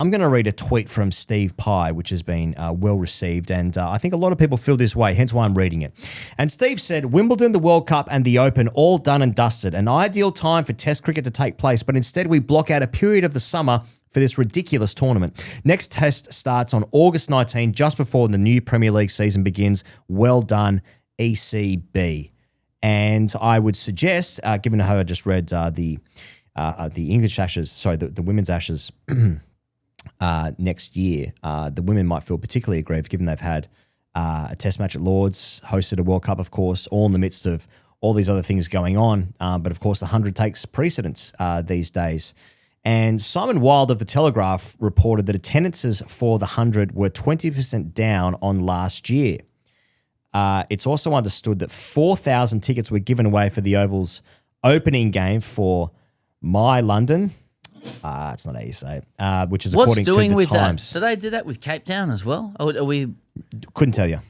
I'm going to read a tweet from Steve Pye, which has been well received, and I think a lot of people feel this way, hence why I'm reading it. And Steve said, Wimbledon, the World Cup, and the Open all done and dusted. An ideal time for Test cricket to take place, but instead we block out a period of the summer for this ridiculous tournament. Next Test starts on August 19, just before the new Premier League season begins. Well done, ECB. And I would suggest, given how I just read the English Ashes, sorry, the Women's Ashes next year, the women might feel particularly aggrieved given they've had a test match at Lords, hosted a World Cup, of course, all in the midst of all these other things going on. But of course, the 100 takes precedence these days. And Simon Wilde of The Telegraph reported that attendances for the 100 were 20% down on last year. It's also understood that 4,000 tickets were given away for the Oval's opening game for My London. It's not how you say it, which is according to the Times. Do they do that with Cape Town as well? Or are we? Couldn't tell you.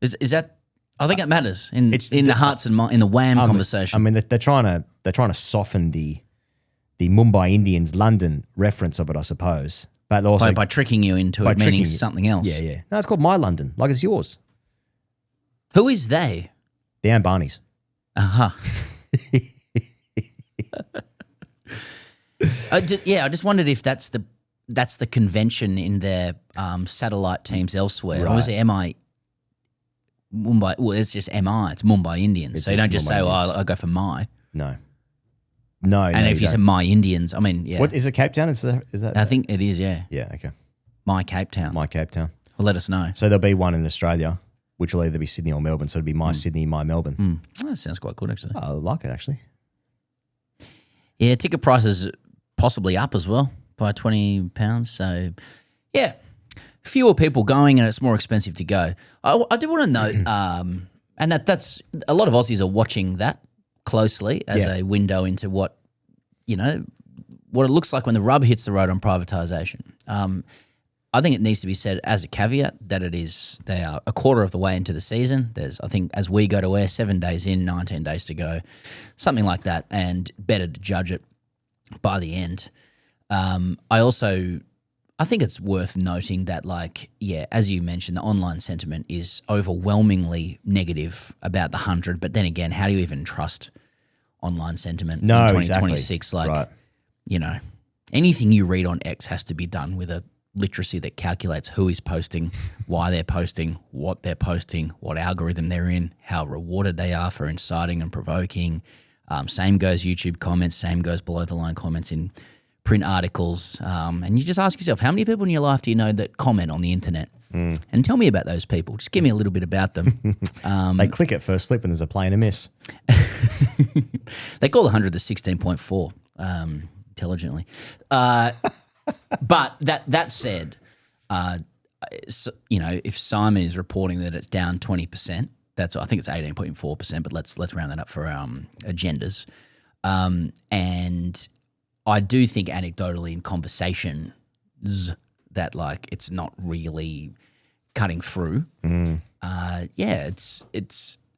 Is that? I think it matters in the hearts and in the WAM conversation. I mean, they're trying to soften the Mumbai Indians London reference of it, I suppose. But also by tricking you into it meaning something else. Yeah. No, it's called My London, like it's yours. Who is they? The Ambanis. I just wondered if that's the convention in their satellite teams elsewhere. Right. Or is it MI? Mumbai? Well, it's just MI. It's Mumbai Indians. So you don't just say, I go for my. No. And if you say my Indians, I mean, yeah. What is it? Cape Town? Is that? I think it is. Yeah. Yeah. Okay. My Cape Town. Well, let us know. So there'll be one in Australia, which will either be Sydney or Melbourne. So it'll be my Sydney, my Melbourne. Oh, that sounds quite good, actually. I like it, actually. Yeah, ticket prices possibly up as well by £20. So, yeah, fewer people going and it's more expensive to go. I do want to note, and that's a lot of Aussies are watching that closely as a window into what it looks like when the rubber hits the road on privatisation. I think it needs to be said as a caveat that they are a quarter of the way into the season. There's, I think, as we go to air, 7 days in, 19 days to go, something like that, and better to judge it by the end. I think it's worth noting that, as you mentioned, the online sentiment is overwhelmingly negative about the 100. But then again, how do you even trust online sentiment in 2026? Exactly. Right. Anything you read on X has to be done with a literacy that calculates who is posting, why they're posting, what algorithm they're in, how rewarded they are for inciting and provoking. Same goes YouTube comments, same goes below the line comments in print articles. And you just ask yourself, how many people in your life do you know that comment on the internet? And tell me about those people. Just give me a little bit about them. They click it first slip when there's a play and a miss. They call the 100 the 16.4 intelligently. But that said, if Simon is reporting that it's down 20%, I think it's 18.4%, but let's round that up for agendas. And I do think anecdotally in conversations that it's not really cutting through.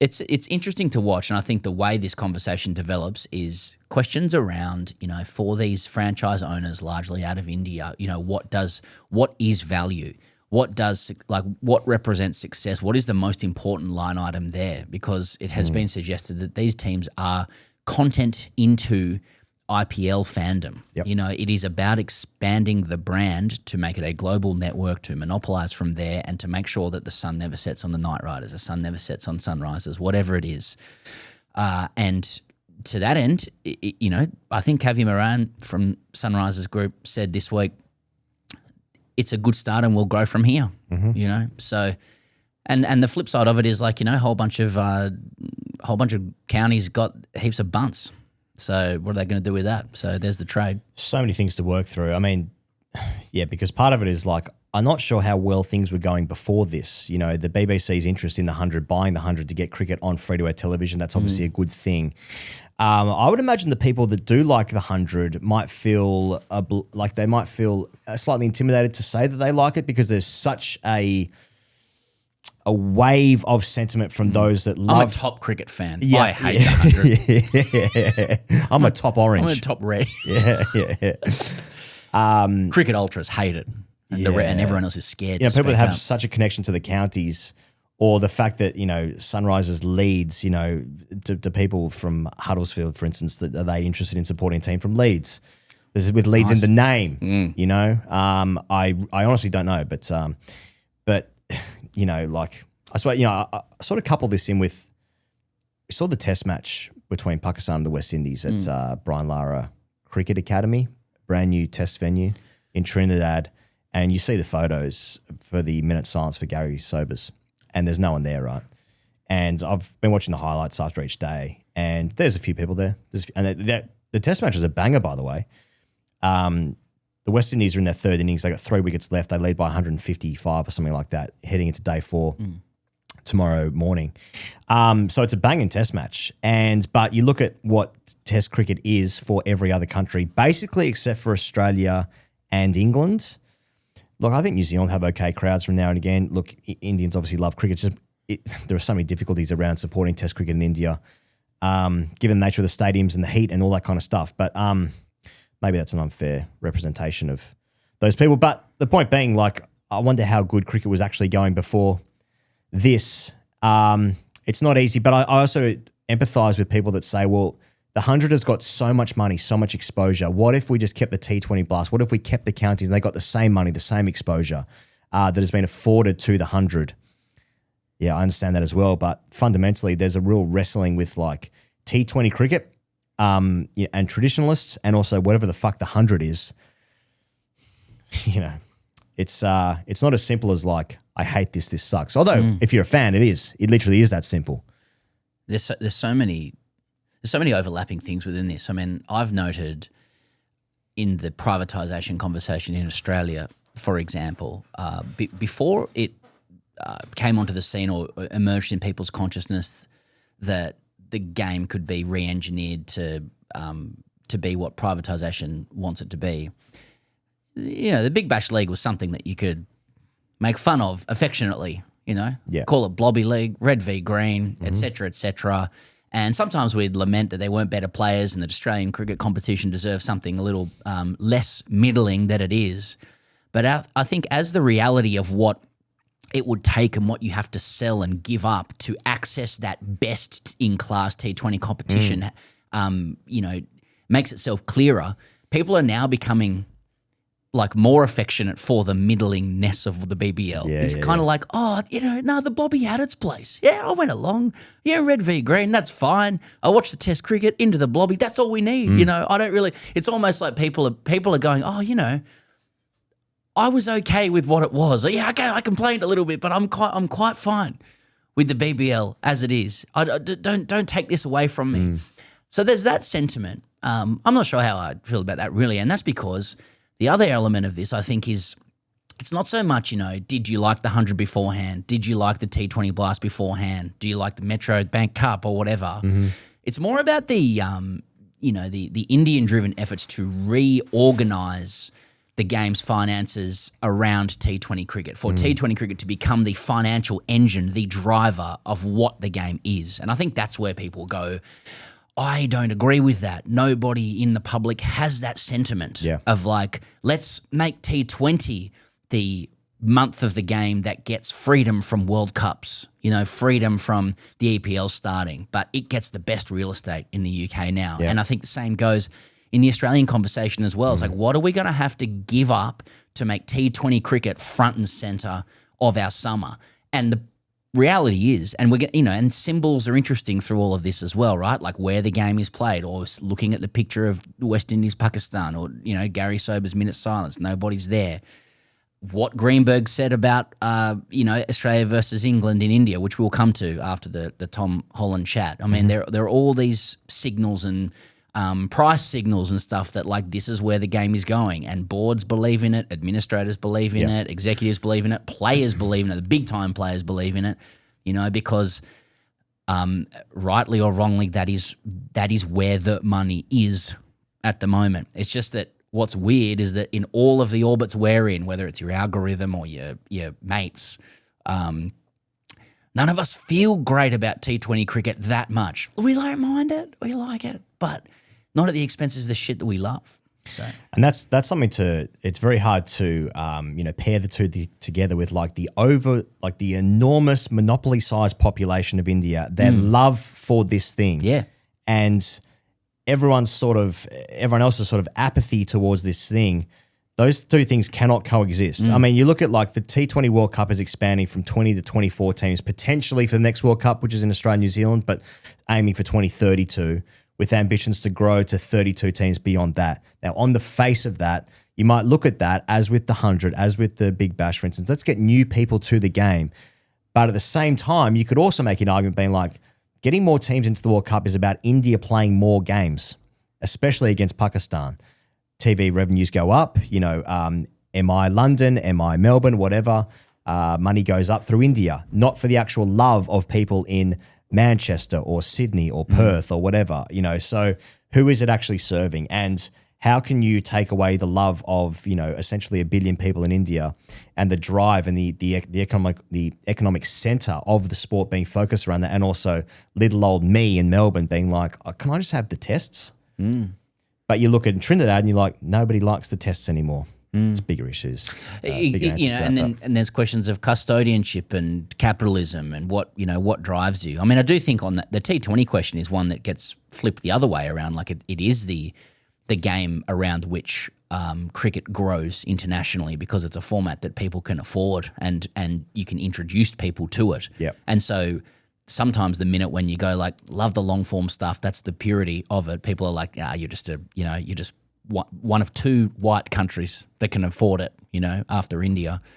It's interesting to watch, and I think the way this conversation develops is questions around, for these franchise owners largely out of India, what is value? What represents success? What is the most important line item there? Because it has been suggested that these teams are content into IPL fandom. Yep. It is about expanding the brand to make it a global network, to monopolize from there, and to make sure that the sun never sets on the Knight Riders, the sun never sets on Sunrisers, whatever it is. And to that end, I think Kavi Moran from Sunrisers Group said this week, it's a good start and we'll grow from here. So, and the flip side of it is a whole bunch of counties got heaps of bunts. So what are they going to do with that? So there's the trade. So many things to work through. I mean, yeah, because part of it is I'm not sure how well things were going before this. The BBC's interest in the 100, buying the 100 to get cricket on free-to-air television, that's obviously a good thing. I would imagine the people that do like the 100 might feel slightly intimidated to say that they like it because there's such a wave of sentiment from those that love. I'm a top cricket fan. Yeah, I hate the 100. I'm a top orange. I'm a top red. Yeah. Cricket ultras hate it, and, and everyone else is scared. You know, to people that speak have up. such a connection to the counties, or the fact that, you know, Sunrisers Leeds, you know, to people from Huddersfield, for instance, that are they interested in supporting a team from Leeds? This is with Leeds in the name, you know. I honestly don't know, but you know, like I swear, you know, I sort of couple this in with, we saw the test match between Pakistan and the West Indies at Brian Lara Cricket Academy, brand new test venue in Trinidad, and you see the photos for the minute silence for Gary Sobers, and there's no one there, right? And I've been watching the highlights after each day, and there's a few people there. The test match was a banger, by the way. The West Indies are in their third innings. They got 3 wickets left. They lead by 155 or something like that, heading into day 4 tomorrow morning. So it's a banging test match. But you look at what test cricket is for every other country, basically except for Australia and England. Look, I think New Zealand have okay crowds from now and again. Look, Indians obviously love cricket. There are so many difficulties around supporting test cricket in India, given the nature of the stadiums and the heat and all that kind of stuff. But maybe that's an unfair representation of those people. But the point being, like, I wonder how good cricket was actually going before this. It's not easy, but I also empathise with people that say, well, the 100 has got so much money, so much exposure. What if we just kept the T20 Blast? What if we kept the counties and they got the same money, the same exposure that has been afforded to the 100? Yeah, I understand that as well. But fundamentally, there's a real wrestling with like T20 cricket and traditionalists, and also whatever the fuck the 100 is. You know, it's not as simple as like, I hate this sucks. Although if you're a fan, it is. It literally is that simple. There's so many overlapping things within this. I mean, I've noted in the privatisation conversation in Australia, for example, before it came onto the scene or emerged in people's consciousness that the game could be re-engineered to be what privatisation wants it to be. You know, the Big Bash League was something that you could make fun of affectionately, you know, call it Blobby League, red v green, et cetera, et cetera. And sometimes we'd lament that there weren't better players and that Australian cricket competition deserves something a little less middling than it is. But I think as the reality of what it would take and what you have to sell and give up to access that best-in-class T20 competition, you know, makes itself clearer, people are now becoming like more affectionate for the middlingness of the BBL. It's kind of like, oh, you know, no, the Blobby had its place. Yeah, I went along. Yeah, red v green, that's fine. I watched the Test cricket into the Blobby. That's all we need. You know, I don't really. It's almost like people are going, oh, you know, I was okay with what it was. Yeah, okay, I complained a little bit, but I'm quite fine with the BBL as it is. Don't take this away from me. So there's that sentiment. I'm not sure how I feel about that really, and that's because the other element of this, I think, is it's not so much, you know, did you like the 100 beforehand? Did you like the T20 Blast beforehand? Do you like the Metro Bank Cup or whatever? It's more about the, you know, the Indian-driven efforts to reorganise the game's finances around T20 cricket, for T20 cricket to become the financial engine, the driver of what the game is. And I think that's where people go, I don't agree with that. Nobody in the public has that sentiment of like, let's make T20 the month of the game that gets freedom from World Cups, you know, freedom from the EPL starting, but it gets the best real estate in the UK now. And I think the same goes in the Australian conversation as well. It's like, what are we going to have to give up to make T20 cricket front and centre of our summer? And the reality is, and we're, you know, and symbols are interesting through all of this as well, right? Like where the game is played, or looking at the picture of West Indies, Pakistan, or, you know, Gary Sober's minute silence, nobody's there. What Greenberg said about, you know, Australia versus England in India, which we'll come to after the Tom Holland chat. I mean, there are all these signals and price signals and stuff that like this is where the game is going, and boards believe in it, administrators believe in it, executives believe in it, players believe in it, the big time players believe in it, you know, because rightly or wrongly that is where the money is at the moment. It's just that what's weird is that in all of the orbits we're in, whether it's your algorithm or your mates, none of us feel great about T20 cricket that much. We don't mind it, we like it, but not at the expense of the shit that we love. So And that's something it's very hard to pair the two together with like the enormous monopoly sized population of India, their love for this thing, yeah, and everyone else's sort of apathy towards this thing. Those two things cannot coexist. I mean, you look at like the T20 World Cup is expanding from 20 to 24 teams, potentially for the next World Cup, which is in Australia and New Zealand, but aiming for 2032 with ambitions to grow to 32 teams beyond that. Now, on the face of that, you might look at that as with the 100, as with the Big Bash, for instance. Let's get new people to the game. But at the same time, you could also make an argument being like, getting more teams into the World Cup is about India playing more games, especially against Pakistan. TV revenues go up, MI London, MI Melbourne, whatever, money goes up through India, not for the actual love of people in Manchester or Sydney or Perth or whatever, so who is it actually serving? And how can you take away the love of, essentially 1 billion people in India and the drive and the economic center of the sport being focused around that, and also little old me in Melbourne being like, oh, can I just have the tests? But you look at Trinidad and you're like, nobody likes the tests anymore. It's bigger issues. And there's questions of custodianship and capitalism and what drives you. I mean, I do think on the T20 question is one that gets flipped the other way around. Like it is the game around which cricket grows internationally because it's a format that people can afford and you can introduce people to it. Yep. And so sometimes the minute when you go like, love the long form stuff, that's the purity of it. People are like, you're just one of two white countries that can afford it, after India.